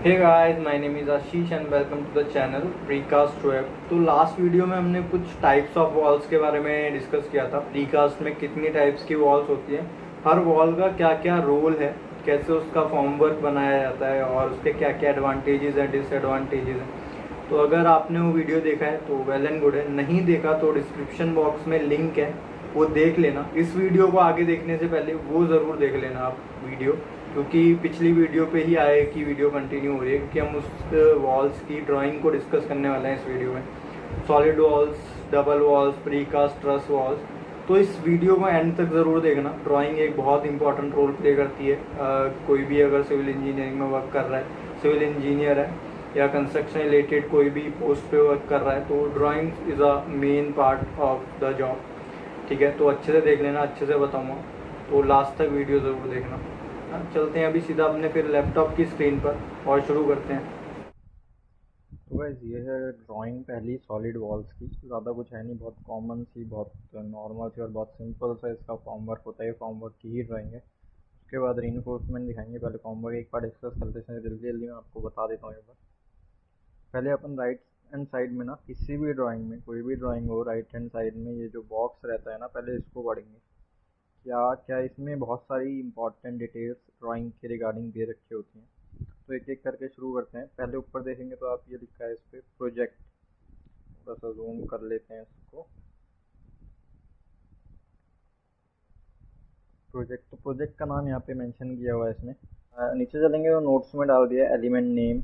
Hey guys, my name is Ashish and welcome to the channel precast web. तो last video में हमने कुछ types of walls के बारे में डिस्कस किया था। प्रीकास्ट में कितनी टाइप्स की वॉल्स होती हैं, हर वॉल का क्या क्या रोल है, कैसे उसका फॉर्मवर्क बनाया जाता है और उसके क्या क्या एडवांटेजेस हैं, डिसएडवांटेजेस हैं। तो अगर आपने वो वीडियो देखा है तो वेल एंड गुड है, नहीं देखा तो डिस्क्रिप्शन बॉक्स में लिंक है, वो देख लेना। इस वीडियो को आगे देखने से पहले वो ज़रूर देख लेना आप वीडियो, क्योंकि पिछली वीडियो पे ही आए कि वीडियो कंटिन्यू हो रही है, क्योंकि हम उस वॉल्स की ड्राइंग को डिस्कस करने वाले हैं इस वीडियो में। Solid walls, double walls, precast, truss walls. तो इस वीडियो को एंड तक ज़रूर देखना। ड्राइंग एक बहुत इंपॉर्टेंट रोल प्ले करती है। कोई भी अगर सिविल इंजीनियरिंग में वर्क कर रहा है, सिविल इंजीनियर है या कंस्ट्रक्शन रिलेटेड कोई भी पोस्ट पे वर्क कर रहा है, तो drawing is a main part of the job. ठीक है, तो अच्छे से देख लेना, अच्छे से बताऊँगा, तो लास्ट तक वीडियो ज़रूर देखना। हाँ, चलते हैं अभी सीधा अपने फिर लैपटॉप की स्क्रीन पर और शुरू करते हैं। तो गाइस ये है ड्राइंग पहली सॉलिड वॉल्स की। ज़्यादा कुछ है नहीं, बहुत कॉमन सी, बहुत नॉर्मल सी और बहुत सिंपल सा इसका फॉर्म वर्क होता है। फॉर्म वर्क की ही ड्राइंग है। उसके बाद रीइंफोर्समेंट दिखाएंगे। पहले फॉर्म वर्क एक बार डिस्कस करते हैं, जल्दी जल्दी मैं आपको बता देता हूँ एक बार। पहले अपन राइट हैंड साइड में ना, किसी भी ड्राइंग में, कोई भी ड्राइंग हो, राइट हैंड साइड में ये जो बॉक्स रहता है ना, पहले इसको पढ़ेंगे। क्या क्या इसमें बहुत सारी इंपॉर्टेंट डिटेल्स ड्राइंग के रिगार्डिंग दे रखी होती हैं। तो एक एक करके शुरू करते हैं। पहले ऊपर देखेंगे तो आप ये लिखा है इस पे प्रोजेक्ट। थोड़ा सा जूम कर लेते हैं इसको। प्रोजेक्ट, तो प्रोजेक्ट का नाम यहाँ पे मेंशन किया हुआ है इसमें। नीचे चलेंगे तो नोट्स में डाल दिया एलिमेंट नेम।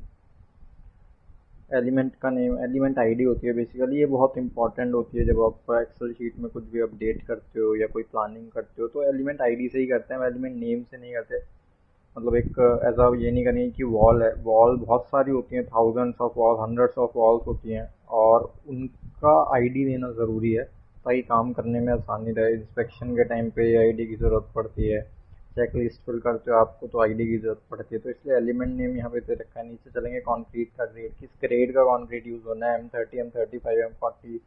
एलिमेंट का नेम, एलिमेंट आईडी होती है बेसिकली। ये बहुत इंपॉर्टेंट होती है जब आप एक्सेल शीट में कुछ भी अपडेट करते हो या कोई प्लानिंग करते हो, तो एलिमेंट आईडी से ही करते हैं, एलिमेंट नेम से नहीं करते। मतलब एक ऐसा ये नहीं करेंगे कि वॉल है, वॉल बहुत सारी होती हैं, thousands of wall, hundreds of walls होती हैं, और उनका आईडी देना ज़रूरी है ताकि काम करने में आसानी रहे। इंस्पेक्शन के टाइम पे आईडी की ज़रूरत पड़ती है, चेक लिस्ट फिल करते हो आपको तो आईडी की ज़रूरत पड़ती है, तो इसलिए एलिमेंट नेम यहाँ पे दे रखा है। नीचे चलेंगे कंक्रीट का ग्रेड, किस ग्रेड का कंक्रीट यूज़ होना है, M30, M35, M40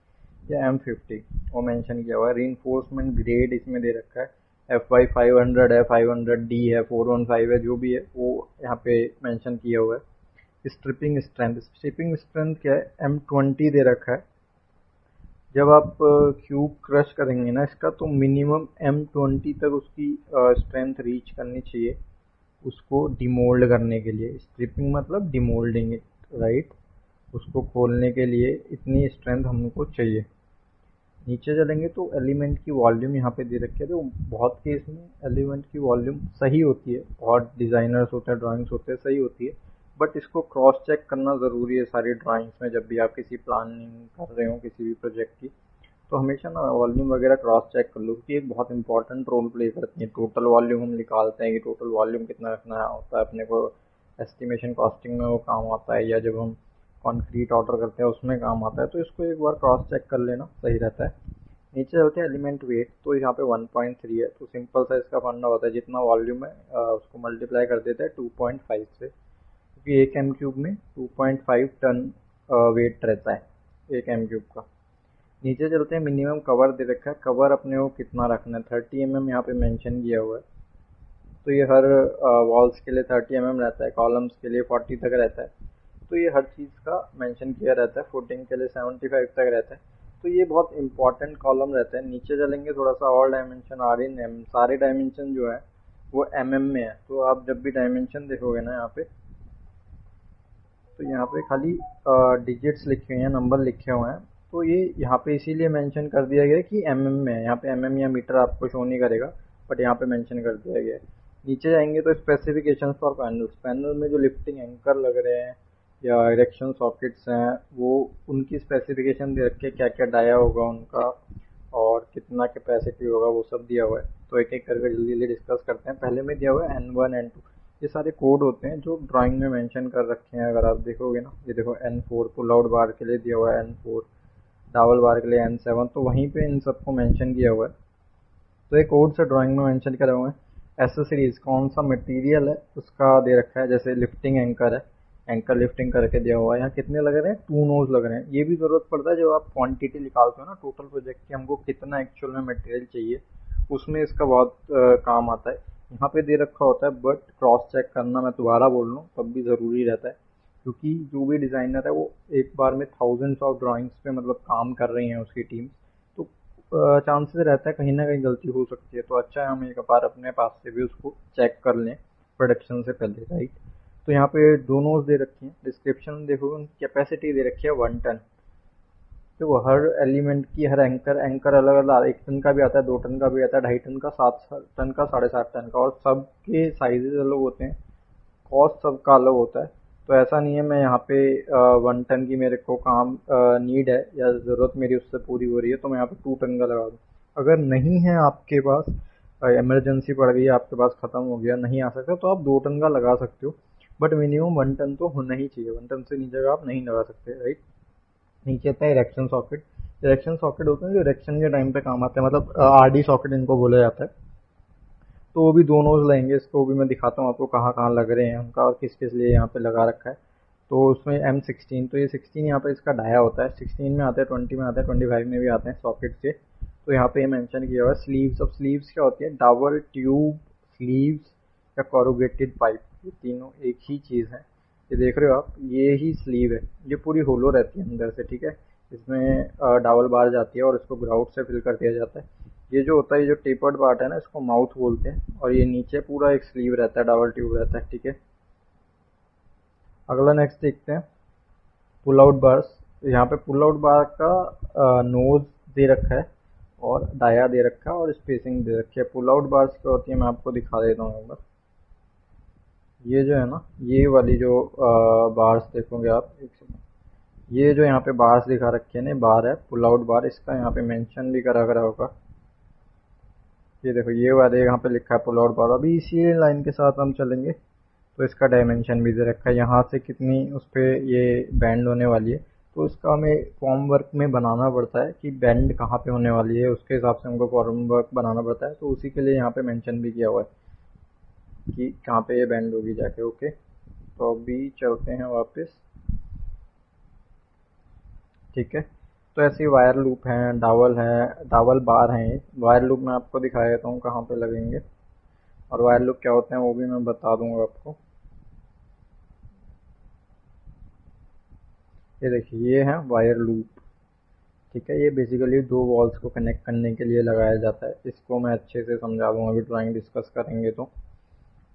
या M50, वो मेंशन किया हुआ है। रीइंफोर्समेंट ग्रेड इसमें दे रखा है, FY500 है, 500D है, 415 है, जो भी है वो यहाँ पे मेंशन किया हुआ है। स्ट्रिपिंग स्ट्रेंथ, स्ट्रिपिंग स्ट्रेंथ क्या है, M20 दे रखा है। जब आप क्यूब क्रश करेंगे ना इसका, तो मिनिमम M20 तक उसकी स्ट्रेंथ रीच करनी चाहिए उसको डिमोल्ड करने के लिए। स्ट्रिपिंग मतलब डिमोल्डिंग, राइट। उसको खोलने के लिए इतनी स्ट्रेंथ हमको चाहिए। नीचे चलेंगे तो एलिमेंट की वॉल्यूम यहाँ पे दे रखी है। तो बहुत केस में एलिमेंट की वॉल्यूम सही होती है, बहुत डिज़ाइनर्स होते हैं, ड्राइंग्स होते हैं, सही होती है, बट इसको क्रॉस चेक करना ज़रूरी है सारी ड्राइंग्स में। जब भी आप किसी प्लानिंग कर रहे हो किसी भी प्रोजेक्ट की, तो हमेशा ना वॉल्यूम वगैरह क्रॉस चेक कर लो, क्योंकि एक बहुत इंपॉर्टेंट रोल प्ले करती है। टोटल वॉल्यूम हम निकालते हैं कि टोटल वॉल्यूम कितना रखना होता है अपने को, एस्टिमेशन कॉस्टिंग में वो काम आता है, या जब हम कंक्रीट ऑर्डर करते हैं उसमें काम आता है। तो इसको एक बार क्रॉस चेक कर लेना सही रहता है। नीचे होते हैं एलिमेंट वेट, तो यहाँ पे 1.3 है, तो सिंपल सा इसका फंडा होता है, जितना वॉल्यूम है उसको मल्टीप्लाई कर देते हैं 2.5 से, क्योंकि एक एम क्यूब में 2.5 टन वेट रहता है एक एम क्यूब का। नीचे चलते हैं, मिनिमम कवर दे रखा है। कवर अपने को कितना रखना है, 30 mm यहाँ पे मेंशन किया हुआ है। तो ये हर वॉल्स के लिए 30 mm रहता है, कॉलम्स के लिए 40 तक रहता है। तो ये हर चीज़ का मेंशन किया रहता है। फुटिंग के लिए 75 तक रहता है। तो ये बहुत इंपॉर्टेंट कॉलम रहता है। नीचे चलेंगे थोड़ा सा और, डायमेंशन आर इन एम, सारे डायमेंशन जो है वो mm में है। तो आप जब भी डायमेंशन देखोगे ना यहाँ पे, तो यहाँ पे खाली डिजिट्स लिखे हुए हैं, नंबर लिखे हुए हैं। तो ये यहाँ पे इसीलिए मेंशन कर दिया गया है कि mm में है। यहाँ पे mm या मीटर आपको शो नहीं करेगा, बट यहाँ पे मेंशन कर दिया गया है। नीचे जाएंगे तो स्पेसिफिकेशंस फॉर पैनल्स, पैनल में जो लिफ्टिंग एंकर लग रहे हैं या इरेक्शन सॉकेट्स हैं, वो उनकी स्पेसिफिकेशन दे रखे, क्या क्या डाया होगा उनका और कितना कैपेसिटी होगा, वो सब दिया हुआ है। तो एक एक करके जल्दी जल्दी डिस्कस करते हैं। पहले में दिया हुआ है N1 N2, ये सारे कोड होते हैं जो ड्राइंग में मेंशन कर रखे हैं। अगर आप देखोगे ना, ये देखो N4 पुल आउट बार के लिए दिया हुआ है, N4 डाबल बार के लिए N7, तो वहीं पे इन सबको मेंशन किया हुआ है। तो एक कोड से ड्राइंग में मेंशन करा हुआ है। एसेसरीज, कौन सा मटेरियल है उसका दे रखा है। जैसे लिफ्टिंग एंकर है, एंकर लिफ्टिंग करके दिया हुआ है। यहाँ कितने लग रहे हैं, 2 नोज लग रहे हैं। ये भी जरूरत पड़ता है जब आप क्वांटिटी निकालते हो ना टोटल प्रोजेक्ट की, हमको कितना एक्चुअल में मटेरियल चाहिए, उसमें इसका बहुत काम आता है। यहाँ पे दे रखा होता है, बट क्रॉस चेक करना, मैं दोबारा बोल रहा हूँ, तब भी ज़रूरी रहता है, क्योंकि जो भी डिज़ाइनर है वो एक बार में थाउजेंड्स ऑफ ड्राइंग्स पे मतलब काम कर रही है उसकी टीम, तो चांसेस रहता है कहीं ना कहीं गलती हो सकती है। तो अच्छा है हम एक बार अपने पास से भी उसको चेक कर लें प्रोडक्शन से पहले, राइट। तो यहाँ पे दोनों दे रखी हैं, डिस्क्रिप्शन देखो, उनकी कैपेसिटी दे रखी है 1 टन। देखो हर एलिमेंट की, हर एंकर एंकर अलग अलग, 1 टन का भी आता है, 2 टन का भी आता है, 2.5 टन का, 7 टन का, 7.5 टन का, और सबके साइजेस अलग होते हैं, कॉस्ट सबका अलग होता है। तो ऐसा नहीं है मैं यहाँ पे 1 टन की मेरे को काम नीड है या ज़रूरत मेरी उससे पूरी हो रही है तो मैं यहाँ पे 2 टन का लगा दूँ। अगर नहीं है आपके पास, इमरजेंसी पड़ गई है, आपके पास ख़त्म हो गया, नहीं आ सकता, तो आप 2 टन का लगा सकते हो, बट मिनिमम 1 टन तो होना ही चाहिए। 1 टन से नीचे का आप नहीं लगा सकते, राइट। नीचे आता है इरेक्शन सॉकेट। इरेक्शन सॉकेट होते हैं जो इरेक्शन के टाइम पे काम आते हैं, मतलब आरडी सॉकेट इनको बोला जाता है। तो वो भी दो नोज लगेंगे, इसको भी मैं दिखाता हूँ आपको कहाँ कहाँ लग रहे हैं उनका और किस किस लिए यहाँ पे लगा रखा है। तो उसमें M16, तो ये 16 यहाँ पे इसका डाया होता है, 16 में आता है, 20 में आता है, 25 में भी आते हैं सॉकेट के। तो यहाँ पे ये मेंशन किया हुआ है स्लीव्स। अब स्लीव्स क्या होती है, डबल ट्यूब स्लीव्स या कोरुगेटेड पाइप, ये तीनों एक ही चीज़ है। ये देख रहे हो आप, ये ही स्लीव है, ये पूरी होलो रहती है अंदर से, ठीक है। इसमें डबल बार जाती है और इसको ग्राउट से फिल कर दिया जाता है। ये जो होता है, ये जो टेपर्ड पार्ट है ना, इसको माउथ बोलते हैं, और ये नीचे पूरा एक स्लीव रहता है, डबल ट्यूब रहता है, ठीक है। अगला नेक्स्ट देखते हैं पुल आउट बार्स। यहाँ पे पुल आउट बार का नोज दे रखा है और डाया दे रखा है और स्पेसिंग दे रखी है। पुल आउट बार्स क्या होती है मैं आपको दिखा देता हूँ एक बार। ये जो है ना, ये वाली जो बार्स देखोगे आप, एक सेकंड, ये जो यहाँ पे बार्स दिखा रखे हैं ना, बार है पुल आउट बार, इसका यहाँ पे मेंशन भी करा करा होगा। ये देखो ये वाले यहाँ पे लिखा है पुल आउट बार। अभी इसी लाइन के साथ हम चलेंगे तो इसका डायमेंशन भी दे रखा है, यहाँ से कितनी उस पर ये बैंड होने वाली है। तो इसका हमें फॉर्म वर्क में बनाना पड़ता है कि बैंड कहाँ पे होने वाली है, उसके हिसाब से हमको फॉर्म वर्क बनाना पड़ता है। तो उसी के लिए यहाँ पे मेंशन भी किया हुआ है कि कहाँ पे ये बैंड होगी जाके, ओके। तो अभी चलते हैं वापस, ठीक है। तो ऐसे वायर लूप हैं, डावल है, डावल बार हैं। ये वायर लूप मैं आपको दिखा देता हूँ कहाँ पे लगेंगे, और वायर लूप क्या होते हैं वो भी मैं बता दूंगा आपको। ये देखिए ये है वायर लूप, ठीक है। ये बेसिकली दो वॉल्स को कनेक्ट करने के लिए लगाया जाता है। इसको मैं अच्छे से समझा दूंगा अभी ड्राइंग डिस्कस करेंगे तो।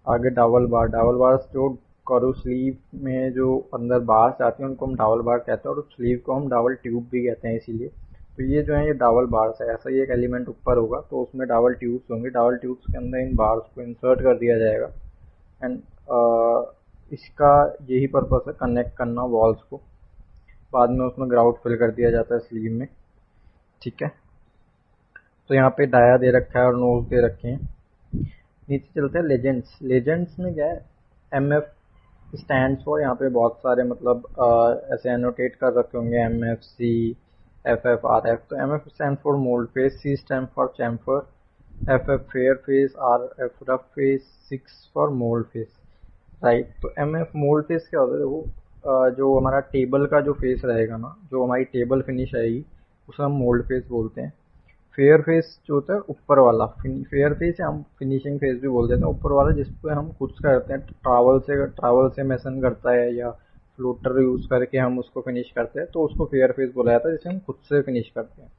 आगे डावल बार, डावल बार जो करो स्लीव में जो अंदर बार्स आती हैं उनको हम डावल बार कहते हैं, और उस स्लीव को हम डावल ट्यूब भी कहते हैं इसीलिए। तो ये जो है ये डावल बार्स है। ऐसा ही एक एलिमेंट ऊपर होगा तो उसमें डावल ट्यूब्स होंगे, डावल ट्यूब्स के अंदर इन बार्स को इंसर्ट कर दिया जाएगा, एंड इसका यही पर्पस है, कनेक्ट करना वॉल्स को। बाद में उसमें ग्राउट फिल कर दिया जाता है स्लीव में, ठीक है। तो यहाँ पे डाया दे रखा है और नोज दे रखे हैं। नीचे चलते हैं लेजेंड्स। लेजेंड्स में क्या है, MF स्टैंड फॉर, यहाँ पे बहुत सारे मतलब ऐसे एनोटेट कर रखे होंगे, MFC, FFRF। तो MF stand for mould face, C stand for chamfer, FF fair face, RF rough face, 6 for mould face, right. तो MF मोल्ड फेस क्या होता है, वो जो हमारा टेबल का जो फेस रहेगा ना, जो हमारी टेबल फिनिश आएगी, उसे हम मोल्ड फेस बोलते हैं। फेयर फेस जो होता है ऊपर वाला, फेयर फेस या हम फिनिशिंग फेस भी बोल देते हैं, ऊपर वाला जिस पे हम खुद करते हैं, ट्रावल से मेसन करता है या फ्लोटर यूज करके हम उसको फिनिश करते हैं, तो उसको फेयर फेस बोला जाता है, जिसे हम खुद से फिनिश करते हैं।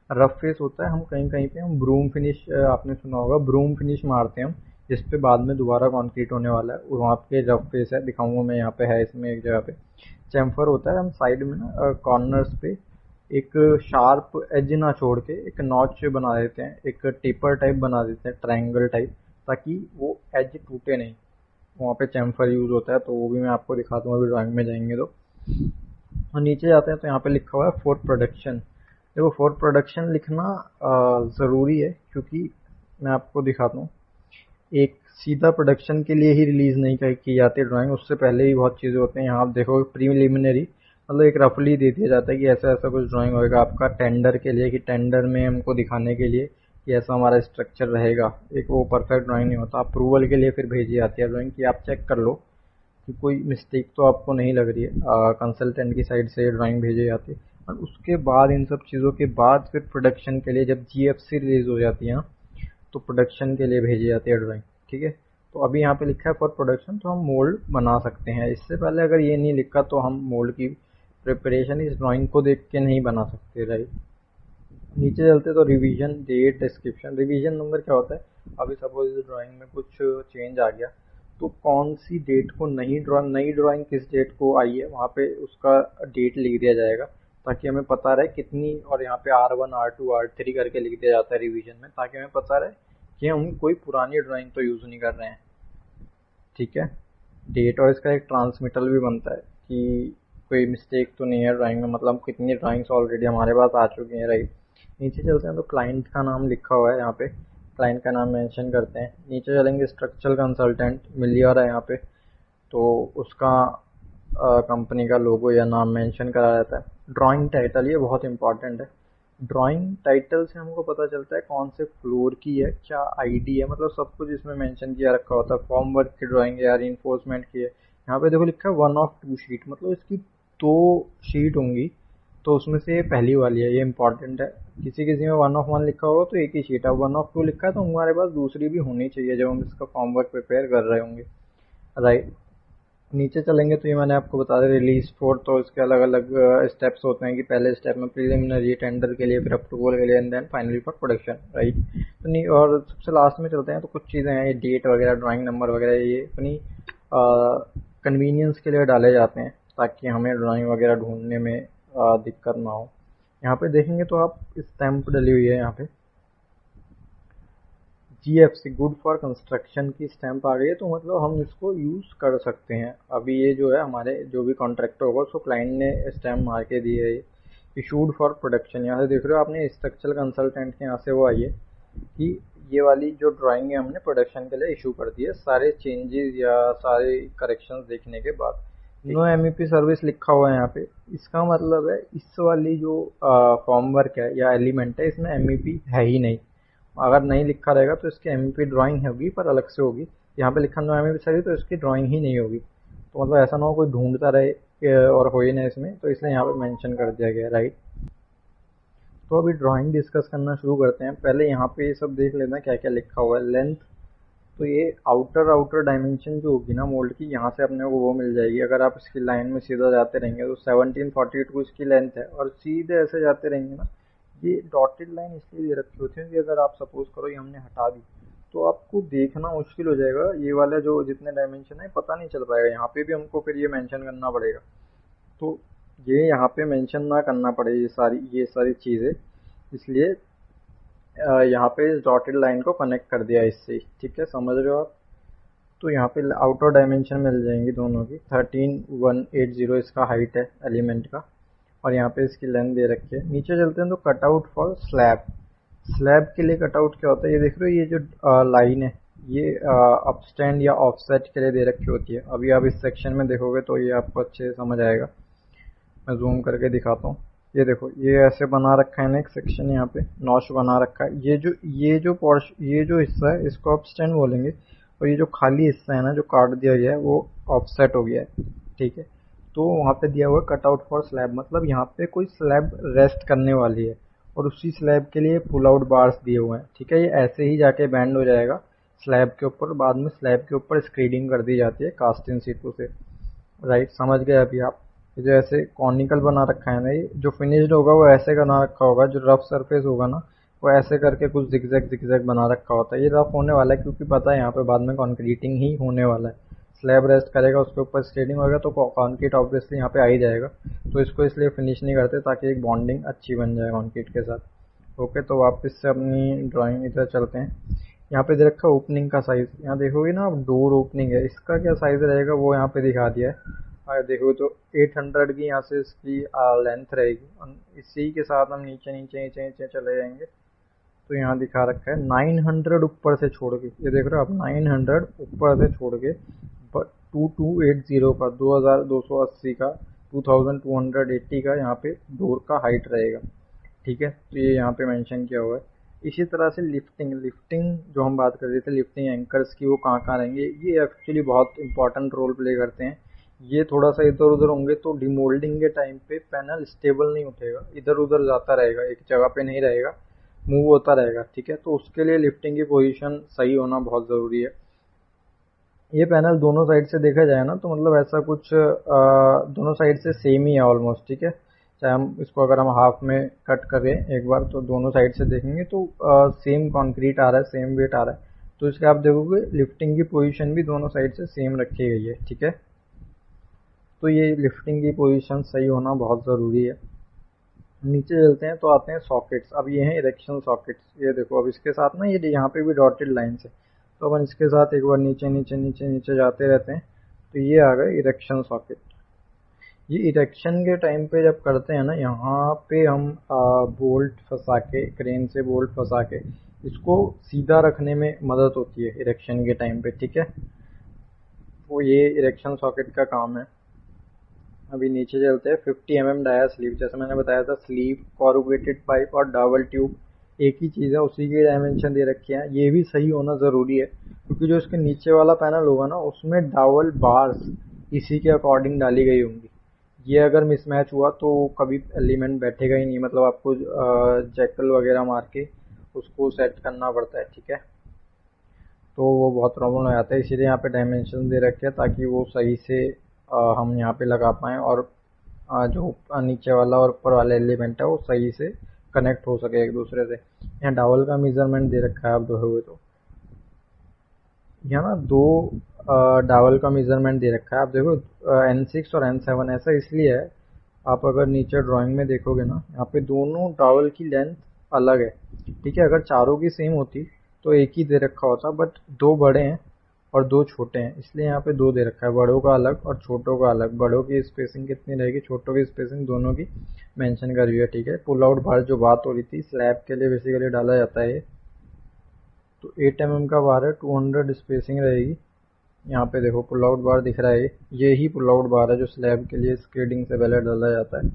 रफ फेस होता है, हम कहीं कहीं पे हम ब्रूम फिनिश, आपने सुना होगा ब्रूम फिनिश मारते हैं हम, जिस पे बाद में दोबारा कंक्रीट होने वाला है, और वहाँ पे रफ फेस है, दिखाऊंगा मैं, यहाँ पे है इसमें एक जगह पे। चैम्फर होता है, हम साइड में ना कॉर्नर्स पे एक शार्प एज ना छोड़ के एक नॉच बना देते हैं, एक टेपर टाइप बना देते हैं, ट्रायंगल टाइप, ताकि वो एज टूटे नहीं। वहाँ पे चैम्फर यूज होता है, तो वो भी मैं आपको दिखा दूंगा अभी ड्राइंग में जाएंगे तो। और नीचे जाते हैं तो यहाँ पे लिखा हुआ है फॉर प्रोडक्शन। देखो फॉर प्रोडक्शन लिखना ज़रूरी है, क्योंकि मैं आपको दिखाता हूँ, एक सीधा प्रोडक्शन के लिए ही रिलीज नहीं की जाती ड्राइंग, उससे पहले ही बहुत चीज़ें होती हैं। यहाँ आप देखो प्रीलिमिनरी, मतलब एक रफली दे दिया जाता है कि ऐसा ऐसा कुछ ड्राइंग होएगा आपका टेंडर के लिए, कि टेंडर में हमको दिखाने के लिए कि ऐसा हमारा स्ट्रक्चर रहेगा। एक वो परफेक्ट ड्राइंग नहीं होता, अप्रूवल के लिए फिर भेजी जाती है ड्राइंग, कि आप चेक कर लो कि कोई मिस्टेक तो आपको नहीं लग रही है। कंसल्टेंट की साइड से ड्राइंग भेजी जाती है, और उसके बाद इन सब चीज़ों के बाद फिर प्रोडक्शन के लिए जब GFC रिलीज हो जाती है ना, तो प्रोडक्शन के लिए भेजी जाती है ड्राइंग। ठीक है। तो अभी यहाँ पे लिखा है फॉर प्रोडक्शन, तो हम मोल्ड बना सकते हैं। इससे पहले अगर ये नहीं लिखा तो हम मोल्ड की प्रिपरेशन इस ड्राइंग को देख के नहीं बना सकते, राइट। नीचे चलते तो revision date description. Revision number क्या होता है, अभी सपोज इस ड्राइंग में कुछ चेंज आ गया तो कौन सी डेट को नई ड्राइंग किस डेट को आई है वहाँ पे उसका डेट लिख दिया जाएगा, ताकि हमें पता रहे कितनी। और यहाँ पे R1 R2 R3 करके लिख दिया जाता है रिवीजन में, ताकि हमें पता रहे कि हम कोई पुरानी ड्राइंग तो यूज़ नहीं कर रहे हैं, ठीक है। डेट और इसका एक ट्रांसमिटल भी बनता है कि कोई मिस्टेक तो नहीं है ड्राइंग में, मतलब कितनी ड्राइंग्स ऑलरेडी हमारे पास आ चुकी हैं, राइट। नीचे चलते हैं तो क्लाइंट का नाम लिखा हुआ है यहाँ पे, क्लाइंट का नाम मेंशन करते हैं। नीचे चलेंगे स्ट्रक्चरल कंसल्टेंट मिलियर है यहाँ पे, तो उसका कंपनी का लोगो या नाम मेंशन करा रहता है। ड्राइंग टाइटल, ये बहुत इंपॉर्टेंट है। ड्राइंग टाइटल से हमको पता चलता है कौन से फ्लोर की है, क्या आईडी है, मतलब सब कुछ इसमें मेंशन किया रखा होता है। फॉर्म वर्क की ड्राइंग है या रीइंफोर्समेंट की है, यहाँ पे देखो लिखा है 1 of 2 शीट, मतलब इसकी 2 शीट होंगी, तो उसमें से ये पहली वाली है, ये इंपॉर्टेंट है। किसी किसी में 1 of 1 लिखा होगा तो एक ही शीट है, 1 of 2 लिखा है तो हमारे पास दूसरी भी होनी चाहिए जब हम इसका फॉर्म वर्क प्रिपेयर कर रहे होंगे, राइट। नीचे चलेंगे तो ये मैंने आपको बता दिया रिलीज फॉर, तो इसके अलग अलग स्टेप्स होते हैं कि पहले स्टेप में प्रीलिमिनरी टेंडर के लिए, फिर अप्रूवल के लिए, and then finally for production, right. तो नहीं, और सबसे लास्ट में चलते हैं तो कुछ चीज़ें हैं, ये डेट वगैरह ड्राइंग नंबर वगैरह ये अपनी कन्वीनियंस के लिए डाले जाते हैं, ताकि हमें ड्राइंग वगैरह ढूंढने में दिक्कत ना हो। यहाँ पे देखेंगे तो आप स्टैम्प डली हुई है, यहाँ पे GFC गुड फॉर कंस्ट्रक्शन की स्टैंप आ गई है, तो मतलब हम इसको यूज़ कर सकते हैं। अभी ये जो है हमारे जो भी कॉन्ट्रैक्टर होगा उसको क्लाइंट ने स्टैंप मार के दी है, ये इशूड फॉर प्रोडक्शन। यहाँ से देख रहे हो आपने स्ट्रक्चरल कंसल्टेंट के यहाँ से वो आई है कि ये वाली जो ड्राइंग है हमने प्रोडक्शन के लिए इशू कर दी है, सारे चेंजेस या सारे करेक्शंस देखने के बाद। नो MEP सर्विस लिखा हुआ है यहाँ पे, इसका मतलब है इस वाली जो फॉर्म वर्क है या एलिमेंट है इसमें MEP है ही नहीं। अगर नहीं लिखा रहेगा तो इसकी MEP ड्राइंग होगी पर अलग से होगी, यहाँ पे लिखा नो MEP सर्विस तो इसकी ड्राइंग ही नहीं होगी। तो मतलब ऐसा ना हो कोई ढूंढता रहे और हो ही नहीं इसमें, तो इसलिए यहाँ पे मेंशन कर दिया गया, राइट। तो अभी ड्राइंग डिस्कस करना शुरू करते हैं। पहले यहाँ पे ये सब देख लेना क्या क्या लिखा हुआ है। लेंथ, तो ये आउटर डायमेंशन जो होगी ना मोल्ड की, यहाँ से अपने को वो मिल जाएगी। अगर आप इसकी लाइन में सीधा जाते रहेंगे तो 1742 इसकी लेंथ है, और सीधे ऐसे जाते रहेंगे ना, ये डॉटेड लाइन इसलिए दे रखी होती है कि अगर आप सपोज करो ये हमने हटा दी तो आपको देखना मुश्किल हो जाएगा, ये वाला जो जितने डायमेंशन है पता नहीं चल पाएगा। यहाँ पे भी हमको फिर ये मेंशन करना पड़ेगा, तो ये यहाँ पे मेंशन ना करना पड़े ये सारी चीज़ें, इसलिए यहाँ पे इस डॉटेड लाइन को कनेक्ट कर दिया इससे, ठीक है, समझ रहे हो आप। तो यहाँ पे आउटर डायमेंशन मिल जाएंगी दोनों की, 13180 इसका हाइट है एलिमेंट का, और यहाँ पे इसकी लेंथ दे रखी है। नीचे चलते हैं तो कटआउट फॉर स्लैब। स्लैब के लिए कटआउट क्या होता है, ये देख रहे हो, ये जो लाइन है ये अपस्टैंड या ऑफसेट के लिए दे रखी होती है। अभी आप इस सेक्शन में देखोगे तो ये आपको अच्छे से समझ आएगा, मैं जूम करके दिखाता हूँ। ये देखो, ये ऐसे बना रखा है ना एक सेक्शन, यहाँ पे नॉच बना रखा है। ये जो हिस्सा है इसको अपस्टैंड बोलेंगे, और ये जो खाली हिस्सा है ना जो काट दिया गया है वो ऑफसेट हो गया है, ठीक है। तो वहाँ पे दिया हुआ है कटआउट फॉर स्लैब, मतलब यहाँ पे कोई स्लैब रेस्ट करने वाली है और उसी स्लैब के लिए पुल आउट बार्स दिए हुए हैं, ठीक है। ये ऐसे ही जाके बैंड हो जाएगा स्लैब के ऊपर, बाद में स्लैब के ऊपर स्क्रीडिंग कर दी जाती है कास्टिंग शीटों से, राइट, समझ गए अभी आप। ये जो ऐसे कॉनिकल बना रखा है ना, ये जो फिनिश्ड होगा वो ऐसे बना रखा होगा, जो रफ सरफेस होगा ना वो ऐसे करके कुछ जिगजैग बना रखा होता है। ये रफ होने वाला है क्योंकि पता है यहाँ पे बाद में कंक्रीटिंग ही होने वाला है। स्लैब रेस्ट करेगा, उसके ऊपर स्केडिंग होगा तो कंक्रीट ऑब्वियसली यहाँ पे आ ही जाएगा, तो इसको इसलिए फिनिश नहीं करते ताकि एक बॉन्डिंग अच्छी बन जाए कंक्रीट के साथ। ओके, तो वापस से अपनी ड्राइंग की तरह चलते हैं। यहाँ पे दे रखा है ओपनिंग का साइज, यहाँ देखोगे ना आप डोर ओपनिंग है, इसका क्या साइज रहेगा वो यहाँ पे दिखा दिया है। और देखो तो 800 की यहाँ से इसकी लेंथ रहेगी, इसी के साथ हम नीचे नीचे नीचे नीचे चले जाएंगे तो यहाँ दिखा रखा है 900 ऊपर से छोड़ के, ये देख रहे हो आप, 900 ऊपर से छोड़ के 2280 का, 2280 का, 2280 का यहाँ पे डोर का हाइट रहेगा, ठीक है। तो ये यहाँ पे मेंशन किया हुआ है। इसी तरह से लिफ्टिंग जो हम बात कर रहे थे, लिफ्टिंग एंकर्स की, वो कहाँ कहाँ रहेंगे, ये एक्चुअली बहुत इंपॉर्टेंट रोल प्ले करते हैं। ये थोड़ा सा इधर उधर होंगे तो डिमोल्डिंग के टाइम पे पैनल स्टेबल नहीं उठेगा, इधर उधर जाता रहेगा, एक जगह पे नहीं रहेगा, मूव होता रहेगा, ठीक है। तो उसके लिए लिफ्टिंग की पोजीशन सही होना बहुत ज़रूरी है। ये पैनल दोनों साइड से देखा जाए ना तो मतलब ऐसा कुछ दोनों साइड से सेम ही है ऑलमोस्ट, ठीक है। चाहे हम इसको अगर हम हाफ में कट करें एक बार तो दोनों साइड से देखेंगे तो सेम कंक्रीट आ रहा है, सेम वेट आ रहा है। तो इसके आप देखोगे लिफ्टिंग की पोजीशन भी दोनों साइड से सेम रखी गई है, ठीक है। तो ये लिफ्टिंग की पोजीशन सही होना बहुत ज़रूरी है। नीचे चलते हैं तो आते हैं सॉकेट्स। अब ये हैं इरेक्शन सॉकेट्स, ये देखो अब इसके साथ ना ये यहाँ पे भी डॉटेड लाइन्स है, तो अपन इसके साथ एक बार नीचे नीचे नीचे नीचे जाते रहते हैं तो ये आ गए इरेक्शन सॉकेट। ये इरेक्शन के टाइम पे जब करते हैं ना, यहाँ पे हम बोल्ट फंसा के, क्रेन से बोल्ट फंसा के इसको सीधा रखने में मदद होती है इरेक्शन के टाइम पे, ठीक है। वो ये इरेक्शन सॉकेट का काम है। अभी नीचे चलते हैं। 50 mm डाया स्लीव, जैसे मैंने बताया था स्लीव, कॉरुगेटेड पाइप और डावल ट्यूब एक ही चीज़ है, उसी की डायमेंशन दे रखी है। ये भी सही होना ज़रूरी है क्योंकि जो इसके नीचे वाला पैनल होगा ना उसमें डावल बार्स इसी के अकॉर्डिंग डाली गई होंगी। ये अगर मिसमैच हुआ तो कभी एलिमेंट बैठेगा ही नहीं, मतलब आपको जैकल वगैरह मार के उसको सेट करना पड़ता है, ठीक है। तो वो बहुत प्रॉब्लम हो जाता है, इसीलिए यहाँ पे डायमेंशन दे रखे हैं ताकि वो सही से हम यहाँ पे लगा पाएँ और जो नीचे वाला और ऊपर वाला एलिमेंट है वो सही से कनेक्ट हो सके एक दूसरे से। यहाँ डावल का मेजरमेंट दे रखा है आप देखोगे तो यहाँ ना दो डावल का मेजरमेंट दे रखा है। आप देखो N6 और N7 ऐसा इसलिए है, आप अगर नीचे ड्राइंग में देखोगे ना यहाँ पे दोनों डावल की लेंथ अलग है, ठीक है। अगर चारों की सेम होती तो एक ही दे रखा होता, बट दो बड़े हैं और दो छोटे हैं इसलिए यहाँ पे दो दे रखा है, बड़ों का अलग और छोटों का अलग। बड़ों की स्पेसिंग कितनी रहेगी, छोटों की स्पेसिंग दोनों की मेंशन करी हुई है, ठीक है। पुल आउट बार जो बात हो रही थी स्लैब के लिए बेसिकली डाला जाता है ये, तो 8 mm का बार है, 200 स्पेसिंग रहेगी। यहाँ पे देखो पुल आउट बार दिख रहा है, ये ही पुल आउट बार है जो स्लैब के लिए स्क्रीडिंग से पहले डाला जाता है।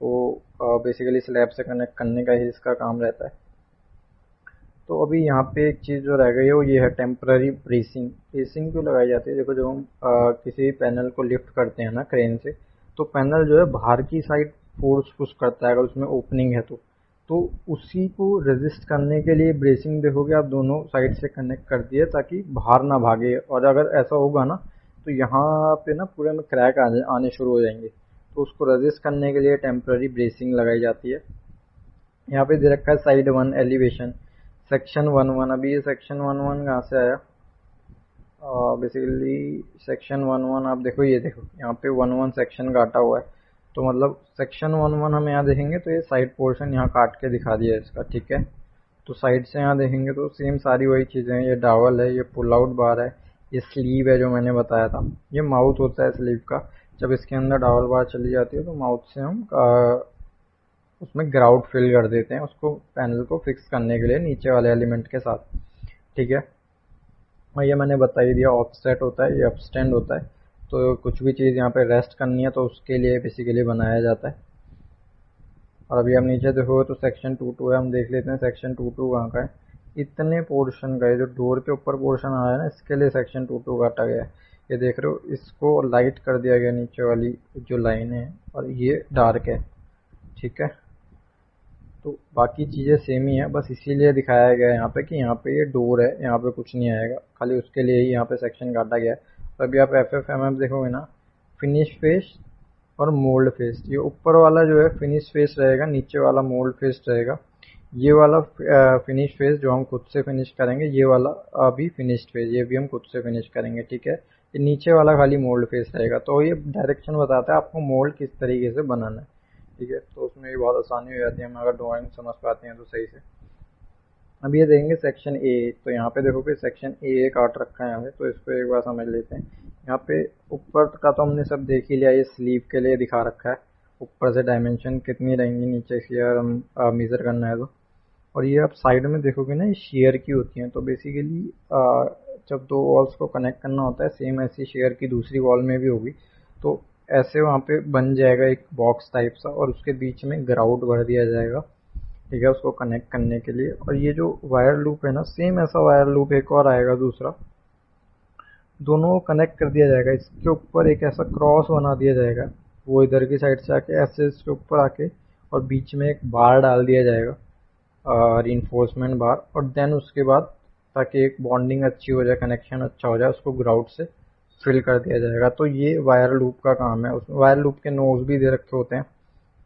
तो बेसिकली स्लैब से कनेक्ट करने का ही इसका काम रहता है। तो अभी यहाँ पे एक चीज़ जो रह गई है वो ये है टेम्पररी ब्रेसिंग। ब्रेसिंग क्यों लगाई जाती है, देखो जब हम किसी पैनल को लिफ्ट करते हैं ना क्रेन से, तो पैनल जो है बाहर की साइड फोर्स पुश करता है अगर उसमें ओपनिंग है तो उसी को रेजिस्ट करने के लिए ब्रेसिंग देखोगे आप दोनों साइड से कनेक्ट कर दिए ताकि बाहर ना भागे। और अगर ऐसा होगा ना तो यहाँ पे ना पूरे में क्रैक आने शुरू हो जाएंगे, तो उसको रेजिस्ट करने के लिए टेम्पररी ब्रेसिंग लगाई जाती है। यहाँ पे दे रखा है साइड 1 एलिवेशन, सेक्शन 1-1। अभी ये सेक्शन 1-1 कहाँ से आया, बेसिकली सेक्शन 1-1 आप देखो, ये देखो यहाँ पे 1-1 सेक्शन काटा हुआ है, तो मतलब सेक्शन 1-1 हम यहाँ देखेंगे तो ये साइड पोर्शन यहाँ काट के दिखा दिया है इसका, ठीक है। तो साइड से यहाँ देखेंगे तो सेम सारी वही चीज़ें हैं, ये डावल है, ये पुल आउट बार है, ये स्लीव है जो मैंने बताया था, ये माउथ होता है स्लीव का। जब इसके अंदर डावल बार चली जाती है तो माउथ से हम उसमें ग्राउट फिल कर देते हैं उसको, पैनल को फिक्स करने के लिए नीचे वाले एलिमेंट के साथ, ठीक है। और ये मैंने बता ही दिया ऑफसेट होता है, ये अपस्टैंड होता है। तो कुछ भी चीज़ यहाँ पे रेस्ट करनी है तो उसके लिए बेसिकली बनाया जाता है। और अभी हम नीचे देखो तो सेक्शन 2-2 है, हम देख लेते हैं सेक्शन 2-2 कहाँ का है। इतने पोर्शन का है जो डोर के ऊपर पोर्शन आ रहा है ना, इसके लिए सेक्शन 2-2 काटा गया है। ये देख रहे हो, इसको लाइट कर दिया गया नीचे वाली जो लाइन है और ये डार्क है, ठीक है। तो बाकी चीज़ें सेम ही है, बस इसीलिए दिखाया गया है यहाँ पे कि यहाँ पे ये डोर है, यहाँ पे कुछ नहीं आएगा, खाली उसके लिए ही यहाँ पे सेक्शन काटा गया है। तो अभी आप FFMF देखोगे ना, फिनिश फेस और मोल्ड फेस, ये ऊपर वाला जो है फिनिश फेस रहेगा, नीचे वाला मोल्ड फेस रहेगा। ये वाला फिनिश फेस जो हम खुद से फिनिश करेंगे, ये वाला अभी फिनिश्ड फेस, ये भी हम खुद से फिनिश करेंगे, ठीक है। ये नीचे वाला खाली मोल्ड फेस रहेगा। तो ये डायरेक्शन बताता है आपको मोल्ड किस तरीके से बनाना है, ठीक है। तो उसमें भी बहुत आसानी हो जाती है हम अगर ड्राइंग समझ पाते हैं तो सही से। अब ये देखेंगे सेक्शन ए, तो यहाँ पे देखो कि सेक्शन ए काट रखा है यहाँ पे, तो इसको एक बार समझ लेते हैं। यहाँ पे ऊपर का तो हमने सब देख ही लिया, ये स्लीव के लिए दिखा रखा है, ऊपर से डायमेंशन कितनी रहेंगी नीचे से अगर हम मेज़र करना है तो। और ये आप साइड में देखोगे ना, ये शेयर की होती हैं, तो बेसिकली जब दो वॉल्स को कनेक्ट करना होता है सेम ऐसी शेयर की दूसरी वॉल में भी होगी, तो ऐसे वहाँ पे बन जाएगा एक बॉक्स टाइप सा और उसके बीच में ग्राउट भर दिया जाएगा, ठीक है, उसको कनेक्ट करने के लिए। और ये जो वायर लूप है ना, सेम ऐसा वायर लूप एक और आएगा दूसरा, दोनों को कनेक्ट कर दिया जाएगा। इसके ऊपर एक ऐसा क्रॉस बना दिया जाएगा, वो इधर की साइड से आके ऐसे इसके ऊपर आके और बीच में एक बार डाल दिया जाएगा, रीइंफोर्समेंट बार। और देन उसके बाद ताकि एक बॉन्डिंग अच्छी हो जाए, कनेक्शन अच्छा हो जाए, उसको ग्राउट से फिल कर दिया जाएगा। तो ये वायर लूप का काम है। उसमें वायर लूप के नोज भी दे रखे होते हैं,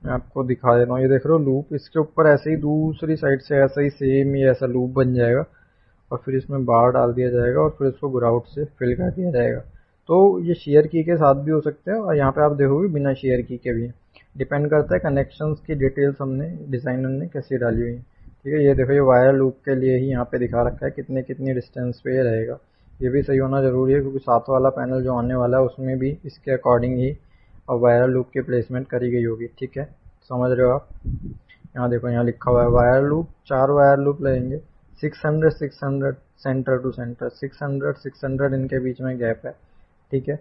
मैं आपको दिखा देता हूँ। ये देख रहे हो लूप, इसके ऊपर ऐसे ही दूसरी साइड से ऐसा ही सेम ही ऐसा लूप बन जाएगा और फिर इसमें बार डाल दिया जाएगा और फिर इसको ग्राउट से फिल कर दिया जाएगा। तो ये शेयर की के साथ भी हो सकते हैं और यहाँ पे आप देखोगे बिना शेयर की के भी। डिपेंड करता है कनेक्शंस की डिटेल्स हमने डिजाइनर ने कैसी डाली हुई है। ठीक है, ये देखो ये वायर लूप के लिए ही यहाँ पे दिखा रखा है कितने कितनी डिस्टेंस पे ये रहेगा। ये भी सही होना जरूरी है क्योंकि साथ वाला पैनल जो आने वाला है उसमें भी इसके अकॉर्डिंग ही और वायर लूप की प्लेसमेंट करी गई होगी। ठीक है, समझ रहे हो आप। यहाँ देखो यहाँ लिखा हुआ है वायर लूप, 4 वायर लूप लगेंगे, 600 600 सेंटर टू सेंटर, 600 600 इनके बीच में गैप है। ठीक है,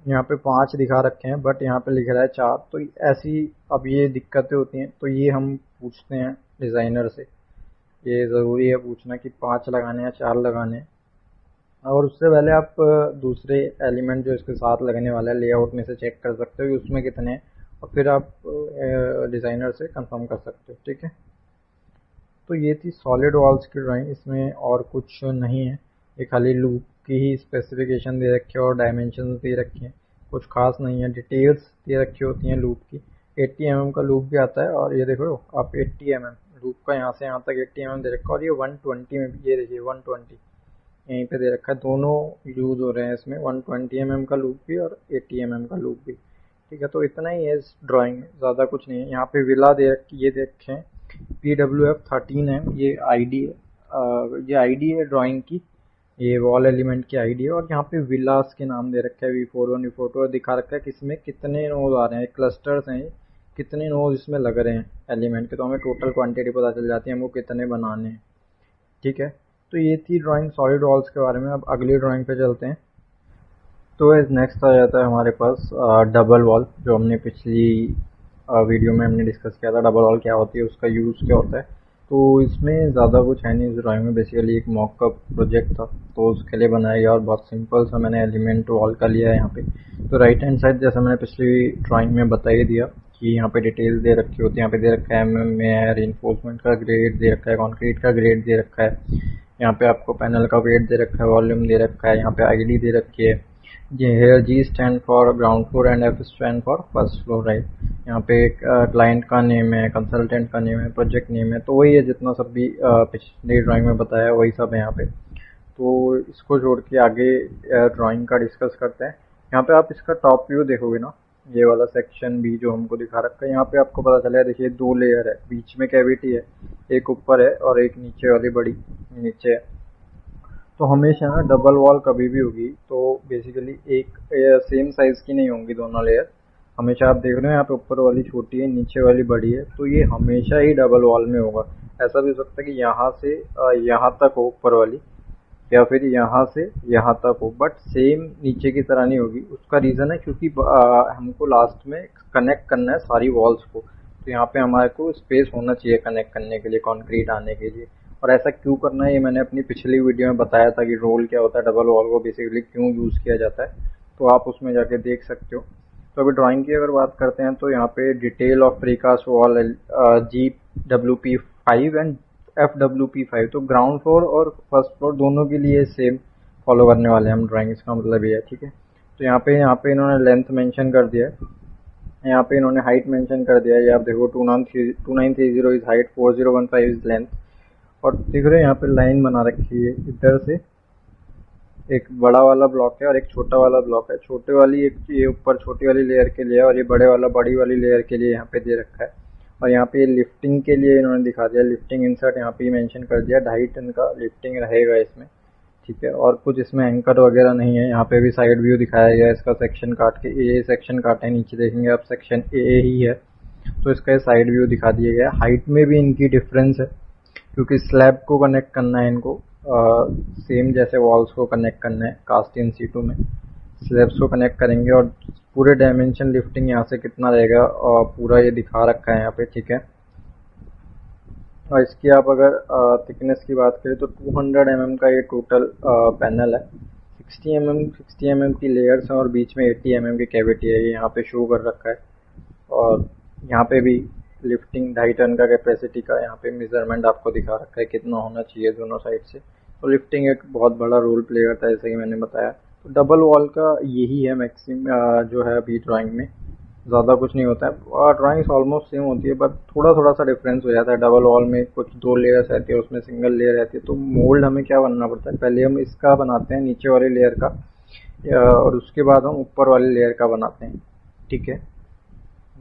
यहाँ पे 5 दिखा रखे हैं बट यहाँ पे लिख रहा है 4। तो ऐसी अब ये दिक्कतें होती हैं, तो ये हम पूछते हैं डिज़ाइनर से। ये ज़रूरी है पूछना कि 5 लगाने हैं 4 लगाने हैं। और उससे पहले आप दूसरे एलिमेंट जो इसके साथ लगने वाला है लेआउट में से चेक कर सकते हो कि उसमें कितने हैं और फिर आप डिज़ाइनर से कंफर्म कर सकते हो। ठीक है, तो ये थी सॉलिड वॉल्स की ड्राइंग, इसमें और कुछ नहीं है। ये खाली लूप की ही स्पेसिफिकेशन दे रखी है और डायमेंशन दे रखे हैं, कुछ खास नहीं है। डिटेल्स दे रखी होती हैं लूप की। 80 mm का लूप भी आता है और ये देखो आप 80 mm लूप का यहाँ से यहाँ तक 80 mm दे रखा है और ये 120 में भी, ये देखिए 120 यहीं पे दे रखा है। दोनों यूज हो रहे हैं इसमें, 120 mm का लूप भी और 80 mm का लूप भी। ठीक है, तो इतना ही है इस ड्राइंग में, ज़्यादा कुछ नहीं है। यहाँ पे विला दे रखी, ये देखें PWF13 है, ये आईडी है, ये आईडी है ड्राइंग की, ये वॉल एलिमेंट की आईडी है। और यहाँ पे विलास के नाम दे रखा है V41 V42 और दिखा रखा है कि इसमें कितने नोड आ रहे हैं, क्लस्टर्स हैं, कितने नोड इसमें लग रहे हैं एलिमेंट के, तो हमें टोटल क्वांटिटी पता चल जाती है हमको कितने बनाने हैं। ठीक है, तो ये थी ड्राइंग सॉलिड वॉल्स के बारे में। अब अगली ड्राइंग पे चलते हैं। तो नेक्स्ट आ जाता है हमारे पास डबल वॉल, जो हमने पिछली वीडियो में हमने डिस्कस किया था। डबल वॉल क्या होती है, उसका यूज़ क्या होता है। तो इसमें ज़्यादा कुछ है नहीं इस ड्राइंग में, बेसिकली एक मॉकअप प्रोजेक्ट था तो उसके लिए बनाया गया और बहुत सिंपल सा मैंने एलिमेंट वॉल का लिया है यहाँ पे। तो राइट हैंड साइड जैसा मैंने पिछली ड्राइंग में बता ही दिया कि यहाँ पे डिटेल्स दे रखी होती है। यहाँ पे दे रखा है MM में रेनफोर्समेंट का ग्रेड दे रखा है, कॉन्क्रीट का ग्रेड दे रखा है, यहाँ पे आपको पैनल का वेट दे रखा है, वॉल्यूम दे रखा है, यहाँ पे आईडी दे रखी है। ये है G stand for ground floor and F stand for first floor, right. यहाँ पे एक क्लाइंट का नेम है, कंसल्टेंट का नेम है, प्रोजेक्ट नेम है, तो वही है जितना सब भी पिछली ड्राइंग में बताया वही सब है यहाँ पे। तो इसको जोड़ के आगे ड्राइंग का डिस्कस करते हैं। यहाँ पे आप इसका टॉप व्यू देखोगे ना, ये वाला सेक्शन भी जो हमको दिखा रखा है, यहाँ पे आपको पता चला है, देखिए 2 लेयर है, बीच में कैविटी है, एक ऊपर है और एक नीचे वाली बड़ी नीचे है। तो हमेशा डबल वॉल कभी भी होगी तो बेसिकली एक सेम साइज की नहीं होंगी दोनों लेयर। हमेशा आप देख रहे हो यहाँ पे ऊपर वाली छोटी है, नीचे वाली बड़ी है, तो ये हमेशा ही डबल वॉल में होगा। ऐसा भी हो सकता है कि यहाँ से यहाँ तक हो ऊपर वाली, या फिर यहाँ से यहाँ तक हो, बट सेम नीचे की तरह नहीं होगी। उसका रीज़न है क्योंकि हमको लास्ट में कनेक्ट करना है सारी वॉल्स को, तो यहाँ पे हमारे को स्पेस होना चाहिए कनेक्ट करने के लिए, कंक्रीट आने के लिए। और ऐसा क्यों करना है ये मैंने अपनी पिछली वीडियो में बताया था कि रोल क्या होता है, डबल वॉल को बेसिकली क्यों यूज़ किया जाता है, तो आप उसमें जाके देख सकते हो। तो अभी ड्राइंग की अगर बात करते हैं तो यहाँ पे detail of precast wall GWP5 and FWP5, तो ग्राउंड फ्लोर और फर्स्ट फ्लोर दोनों के लिए सेम फॉलो करने वाले हैं हम ड्राइंग, इसका मतलब ये है। ठीक है, तो यहाँ पे इन्होंने लेंथ मेंशन कर दिया है, यहाँ पे इन्होंने हाइट मेंशन कर दिया है। ये आप देखो 2930 इज हाइट, 4015 इज लेंथ। और देख रहे हो यहाँ पे लाइन बना रखी है, इधर से एक बड़ा वाला ब्लॉक है और एक छोटा वाला ब्लॉक है। छोटे वाली एक ये ऊपर छोटी वाली लेयर के लिए है और ये बड़े वाला बड़ी वाली लेयर के लिए यहाँ पे दे रखा है। और यहाँ पे लिफ्टिंग के लिए इन्होंने दिखा दिया, लिफ्टिंग इंसर्ट यहाँ पे मेंशन कर दिया, 2.5 टन का लिफ्टिंग रहेगा इसमें। ठीक है, और कुछ इसमें एंकर वगैरह नहीं है। यहाँ पे भी साइड व्यू दिखाया गया है इसका सेक्शन काट के, ए सेक्शन काटे नीचे देखेंगे आप, सेक्शन ए ही है, तो इसका साइड व्यू दिखा दिया गया है। हाइट में भी इनकी डिफरेंस है क्योंकि स्लैब को कनेक्ट करना है इनको, सेम जैसे वॉल्स को कनेक्ट करना है कास्ट इन सीटू में, स्लैब्स को कनेक्ट करेंगे। और पूरे डायमेंशन लिफ्टिंग यहाँ से कितना रहेगा और पूरा ये दिखा रखा है यहाँ पे। ठीक है, और इसकी आप अगर थिकनेस की बात करें तो 200 mm का ये टोटल पैनल है। 60 mm की लेयर्स हैं और बीच में 80 mm की कैविटी है, ये यहाँ पे शो कर रखा है। और यहाँ पे भी लिफ्टिंग 2.5 टन का कैपेसिटी का यहाँ पे मेजरमेंट आपको दिखा रखा है कितना होना चाहिए दोनों साइड से। तो लिफ्टिंग एक बहुत बड़ा रोल प्ले करता है जैसे कि मैंने बताया। तो डबल वॉल का यही है मैक्सिमम जो है अभी ड्राइंग में, ज़्यादा कुछ नहीं होता है और ड्राइंग्स ऑलमोस्ट सेम होती है, बट थोड़ा थोड़ा सा डिफरेंस हो जाता है। डबल वॉल में कुछ 2 लेयर्स रहती है, उसमें सिंगल लेयर रहती है। तो मोल्ड हमें क्या बनना पड़ता है, पहले हम इसका बनाते हैं नीचे वाले लेयर का और उसके बाद हम ऊपर वाले लेयर का बनाते हैं, ठीक है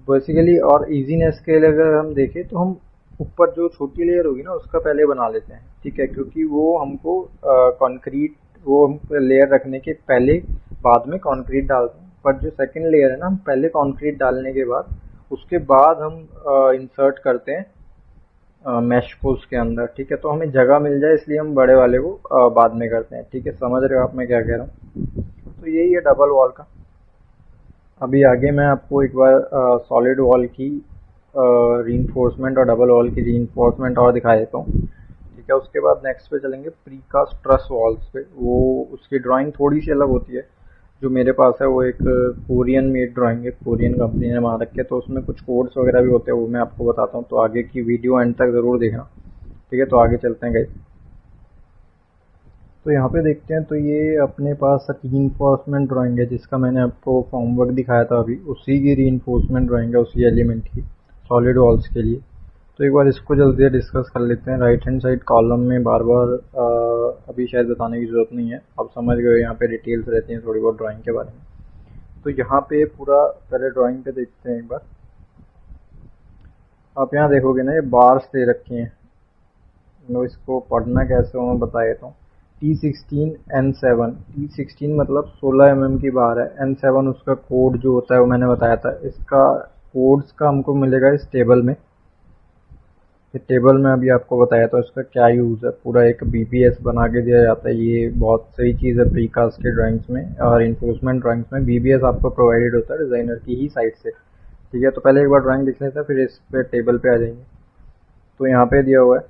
बेसिकली। और इजीनेस के लिए अगर हम देखें तो हम ऊपर जो छोटी लेयर होगी ना उसका पहले बना लेते हैं, ठीक है, क्योंकि वो हमको कंक्रीट वो हम लेयर रखने के पहले बाद में कंक्रीट डालते हैं। पर जो सेकंड लेयर है ना, हम पहले कंक्रीट डालने के बाद उसके बाद हम इंसर्ट करते हैं मैश को उसके अंदर, ठीक है। तो हमें जगह मिल जाए इसलिए हम बड़े वाले को बाद में करते हैं, ठीक है। समझ रहे हो आप मैं क्या कह रहा हूँ। तो यही है डबल वॉल का। अभी आगे मैं आपको एक बार सॉलिड वॉल की रीइंफोर्समेंट और डबल वॉल की रीइंफोर्समेंट और दिखा देता हूँ, ठीक है। उसके बाद नेक्स्ट पे चलेंगे प्रीकास्ट ट्रस वॉल्स पे। वो उसकी ड्राइंग थोड़ी सी अलग होती है। जो मेरे पास है वो एक कोरियन मेड ड्राइंग है, कोरियन कंपनी ने बना रखी है। तो उसमें कुछ कोड्स वगैरह भी होते हैं, वो मैं आपको बताता हूँ। तो आगे की वीडियो एंड तक ज़रूर देखना, ठीक है। तो आगे चलते हैं गाइस। तो यहाँ पे देखते हैं तो ये अपने पास रीइंफोर्समेंट ड्राइंग है जिसका मैंने आपको फॉर्मवर्क दिखाया था अभी, उसी की रीइंफोर्समेंट ड्राइंग है, उसी एलिमेंट की सॉलिड वॉल्स के लिए। तो एक बार इसको जल्दी डिस्कस कर लेते हैं। राइट हैंड साइड कॉलम में बार बार अभी शायद बताने की ज़रूरत नहीं है, आप समझ गए। यहाँ पे डिटेल्स रहती हैं थोड़ी बहुत ड्राइंग के बारे में। तो यहाँ पे पूरा पहले ड्राइंग पे देखते हैं एक बार। आप यहाँ देखोगे ना ये बार्स दे रखे हैं, मैं इसको पढ़ना कैसे हो मैं बता देता हूँ। T16N7, T16 मतलब 16 mm की बार है, N7 उसका कोड जो होता है वो मैंने बताया था। इसका कोड्स का हमको मिलेगा इस टेबल में। ये टेबल में अभी आपको बताया था इसका क्या यूज़ है, पूरा एक BBS बना के दिया जाता है। ये बहुत सही चीज़ है प्रीकास्ट के ड्राइंग्स में और इन्फोर्समेंट ड्राइंग्स में BBS आपको प्रोवाइडेड होता है डिज़ाइनर की ही साइड से, ठीक है। तो पहले एक बार ड्राइंग लिख लेते हैं फिर इस पे टेबल पे आ जाएंगे। तो यहाँ पे दिया हुआ है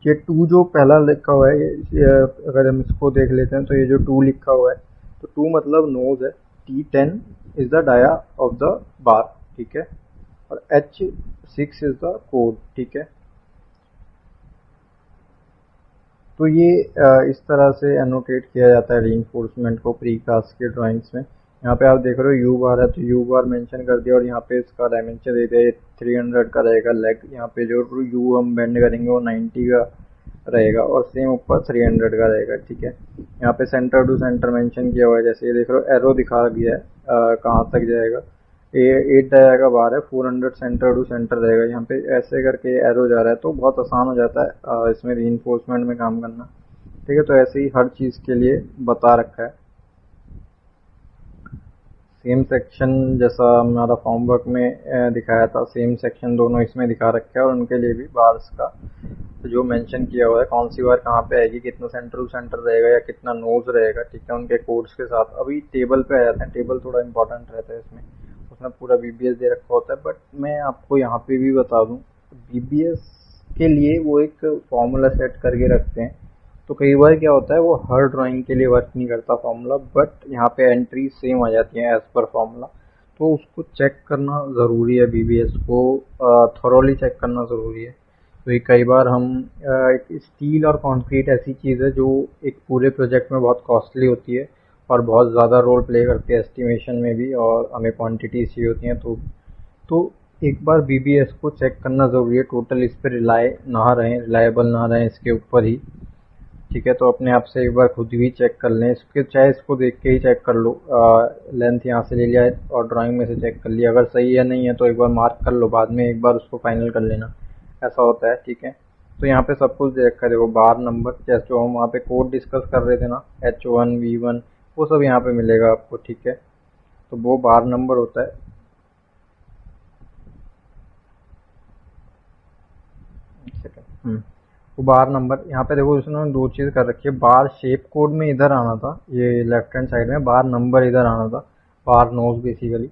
ये 2 जो पहला लिखा हुआ है अगर हम इसको देख लेते हैं तो ये जो 2 लिखा हुआ है, तो 2 मतलब नोज है। T10 is the dia of the bar, ठीक है, और H6 इज द कोड, ठीक है। तो ये इस तरह से एनोटेट किया जाता है रीइंफोर्समेंट को प्रीकास्ट के ड्राइंग्स में। यहाँ पे आप देख रहे हो यू बार है, तो यू बार मेंशन कर दिया और यहाँ पे इसका डायमेंशन दे दिया 300 का रहेगा लेग। यहाँ पे जो यू हम बेंड करेंगे वो 90 का रहेगा और सेम ऊपर 300 का रहेगा, ठीक है। यहाँ पे सेंटर टू सेंटर मेंशन किया हुआ है, जैसे ये देख रहे हो एरो दिखा दिया है कहाँ तक जाएगा। ये 8 डाया का बार है, 400 सेंटर टू सेंटर रहेगा। यहाँ पे ऐसे करके एरो जा रहा है तो बहुत आसान हो जाता है इसमें रीइंफोर्समेंट में काम करना, ठीक है। तो ऐसे ही हर चीज़ के लिए बता रखा है। सेम सेक्शन जैसा हमारा फॉर्मवर्क में दिखाया था, सेम सेक्शन दोनों इसमें दिखा रखे हैं और उनके लिए भी बार्स का जो मेंशन किया हुआ है कौन सी बार कहाँ पे आएगी, कितना सेंटर टू सेंटर रहेगा या कितना नोज रहेगा, ठीक है, उनके कोड्स के साथ। अभी टेबल पे आ जाते हैं। टेबल थोड़ा इंपॉर्टेंट रहता है इसमें, उसमें पूरा BBS दे रखा होता है। बट मैं आपको यहाँ पे भी बता दूँ, BBS के लिए वो एक फॉर्मूला सेट करके रखते हैं। तो कई बार क्या होता है वो हर ड्राइंग के लिए वर्क नहीं करता फॉर्मूला, बट यहाँ पे एंट्री सेम आ जाती है एज पर फॉर्मूला। तो उसको चेक करना ज़रूरी है, BBS को थॉरोली चेक करना ज़रूरी है। तो ये कई बार हम एक स्टील और कंक्रीट ऐसी चीज़ है जो एक पूरे प्रोजेक्ट में बहुत कॉस्टली होती है और बहुत ज़्यादा रोल प्ले करती है एस्टिमेशन में भी, और हमें क्वांटिटीज चाहिए होती हैं। तो एक बार BBS को चेक करना ज़रूरी है। टोटल इस पर रिलायबल ना रहें इसके ऊपर ही, ठीक है। तो अपने आप से एक बार खुद भी चेक कर लें इसके, चाहे इसको देख के ही चेक कर लो। लेंथ यहाँ से ले लिया और ड्राइंग में से चेक कर लिया, अगर सही है नहीं है तो एक बार मार्क कर लो, बाद में एक बार उसको फाइनल कर लेना, ऐसा होता है, ठीक है। तो यहाँ पे सब कुछ देख कर देखो, बार नंबर जैसे जो हम वहाँ पे कोड डिस्कस कर रहे थे ना, H1 V1 वो सब यहाँ पे मिलेगा आपको, ठीक है। तो वो बार नंबर होता है। तो बार नंबर यहाँ पे देखो, उसने 2 चीज़ कर रखी है। बार शेप कोड में इधर आना था, ये लेफ्ट हैंड साइड में, बार नंबर इधर आना था, बार नोज बेसिकली,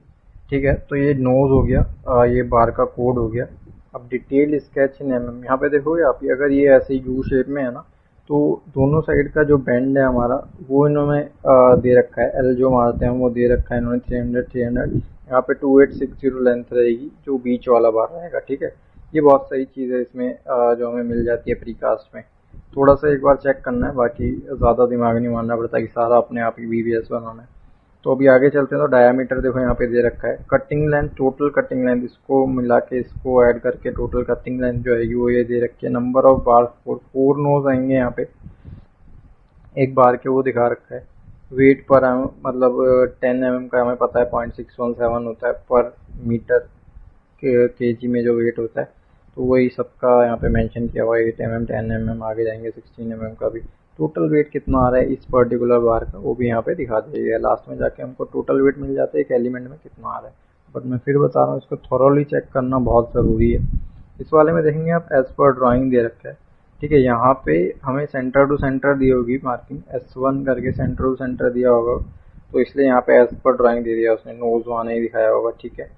ठीक है। तो ये नोज हो गया, ये बार का कोड हो गया। अब डिटेल स्केच इन MM, यहाँ पे देखोगे आप, अगर ये ऐसे यू शेप में है ना, तो दोनों साइड का जो बेंड है हमारा वो इन्होंने दे रखा है, L जो मारते हैं वो दे रखा है इन्होंने 300 300 यहाँ पे 2860 लेंथ रहेगी, जो बीच वाला बार रहेगा। ठीक है, ये बहुत सही चीज़ है इसमें जो हमें मिल जाती है प्रीकास्ट में। थोड़ा सा एक बार चेक करना है, बाकी ज़्यादा दिमाग नहीं मारना पड़ता कि सारा अपने आप ही BBS बनाना है। तो अभी आगे चलते हैं। तो डायामीटर देखो यहाँ पे दे रखा है। Cutting length, total cutting length, इसको मिला के इसको ऐड करके टोटल कटिंग लेंथ जो है वो ये दे रखी है। नंबर ऑफ बार, 4 नोज आएंगे यहाँ पे एक बार के, वो दिखा रखा है। वेट पर मतलब 10 mm का हमें पता है 0.617 होता है पर मीटर केजी में जो वेट होता है, तो वही सबका यहाँ पे मेंशन किया हुआ है। 8 mm, 10 mm, आगे जाएंगे 16 mm का भी। टोटल वेट कितना आ रहा है इस पर्टिकुलर बार का, वो भी यहाँ पे दिखा दिया गया है। लास्ट में जाके हमको टोटल वेट मिल जाता है एक एलिमेंट में कितना आ रहा है। बट मैं फिर बता रहा हूँ, इसको थॉरोली चेक करना बहुत ज़रूरी है। इस वाले में देखेंगे आप एज पर ड्राइंग दे रखा है। ठीक है, यहाँ पे हमें सेंटर टू सेंटर दी होगी मार्किंग, S1 करके सेंटर टू सेंटर दिया होगा, तो इसलिए यहाँ पे एज पर ड्राइंग दे दिया उसने, नोज वहाँ नहीं दिखाया होगा। ठीक है,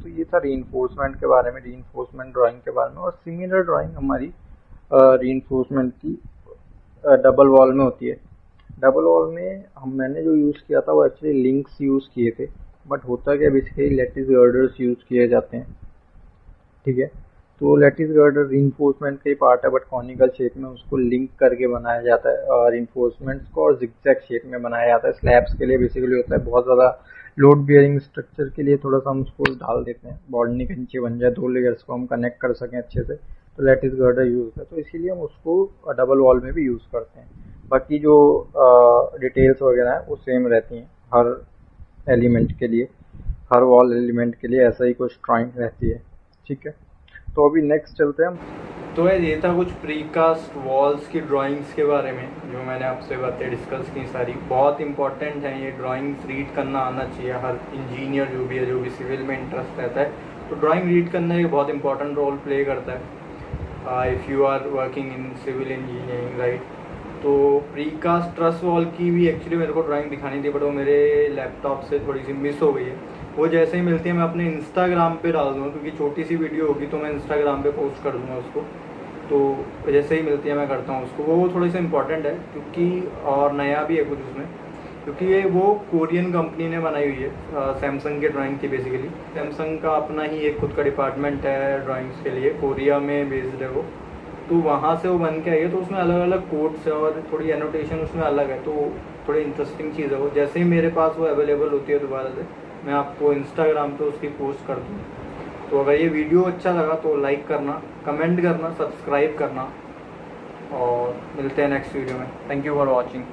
तो ये था रीइंफोर्समेंट के बारे में, रीइंफोर्समेंट ड्राइंग के बारे में। और सिमिलर ड्राइंग हमारी रीइंफोर्समेंट की डबल वॉल में होती है। डबल वॉल में मैंने जो यूज़ किया था वो एक्चुअली लिंक्स यूज़ किए थे, बट होता क्या बेसिकली लैटिस गर्डर्स यूज़ किए जाते हैं। ठीक है, तो लैटिस गर्डर रीइंफोर्समेंट का ही पार्ट है, बट कॉनिकल शेप में उसको लिंक करके बनाया जाता है रीइंफोर्समेंट्स को, और जिगजैग शेप में बनाया जाता है। स्लैब्स के लिए बेसिकली होता है, बहुत ज़्यादा लोड बियरिंग स्ट्रक्चर के लिए थोड़ा सा हम उसको डाल देते हैं, बॉन्डिंग नीचे बन जाए, 2 लेयर्स को हम कनेक्ट कर सकें अच्छे से, तो लैटिस गर्डर यूज़ होता है। तो इसीलिए हम उसको डबल वॉल में भी यूज़ करते हैं। बाकी जो डिटेल्स वगैरह हैं वो सेम रहती हैं हर एलिमेंट के लिए, हर वॉल एलिमेंट के लिए ऐसा ही कुछ ड्राइंग रहती है। ठीक है, तो अभी नेक्स्ट चलते हैं हम। तो ये था कुछ प्रीकास्ट वॉल्स की ड्राइंग्स के बारे में जो मैंने आपसे बातें डिस्कस की। सारी बहुत इंपॉर्टेंट हैं ये ड्राइंग्स, रीड करना आना चाहिए हर इंजीनियर जो भी है, जो भी सिविल में इंटरेस्ट रहता है, तो ड्राइंग रीड करना एक बहुत इंपॉर्टेंट रोल प्ले करता है if you are working in civil engineering, right. तो प्रीकास्ट ट्रस वॉल की भी एक्चुअली मेरे को ड्राइंग दिखानी थी, बट वो मेरे लैपटॉप से थोड़ी सी मिस हो गई है। वो जैसे ही मिलती है मैं अपने इंस्टाग्राम पे डाल दूँगा, क्योंकि छोटी सी वीडियो होगी तो मैं इंस्टाग्राम पे पोस्ट कर दूँगा उसको। तो जैसे ही मिलती है मैं करता हूँ उसको। वो थोड़ी सी इंपॉर्टेंट है क्योंकि, और नया भी है कुछ उसमें, क्योंकि ये वो कोरियन कंपनी ने बनाई हुई है। सैमसंग की ड्राइंग थी बेसिकली। सैमसंग का अपना ही एक खुद का डिपार्टमेंट है ड्राइंग्स के लिए, कोरिया में बेस्ड है वो। तो वहाँ से वो बन के आई है, तो उसमें अलग अलग कोड्स है और थोड़ी एनोटेशन उसमें अलग है, तो थोड़ी इंटरेस्टिंग चीज़ है वो। जैसे ही मेरे पास वो अवेलेबल होती है दोबारा से, मैं आपको इंस्टाग्राम पे उसकी पोस्ट कर दूँ। तो अगर ये वीडियो अच्छा लगा तो लाइक करना, कमेंट करना, सब्सक्राइब करना, और मिलते हैं नेक्स्ट वीडियो में। Thank you for watching.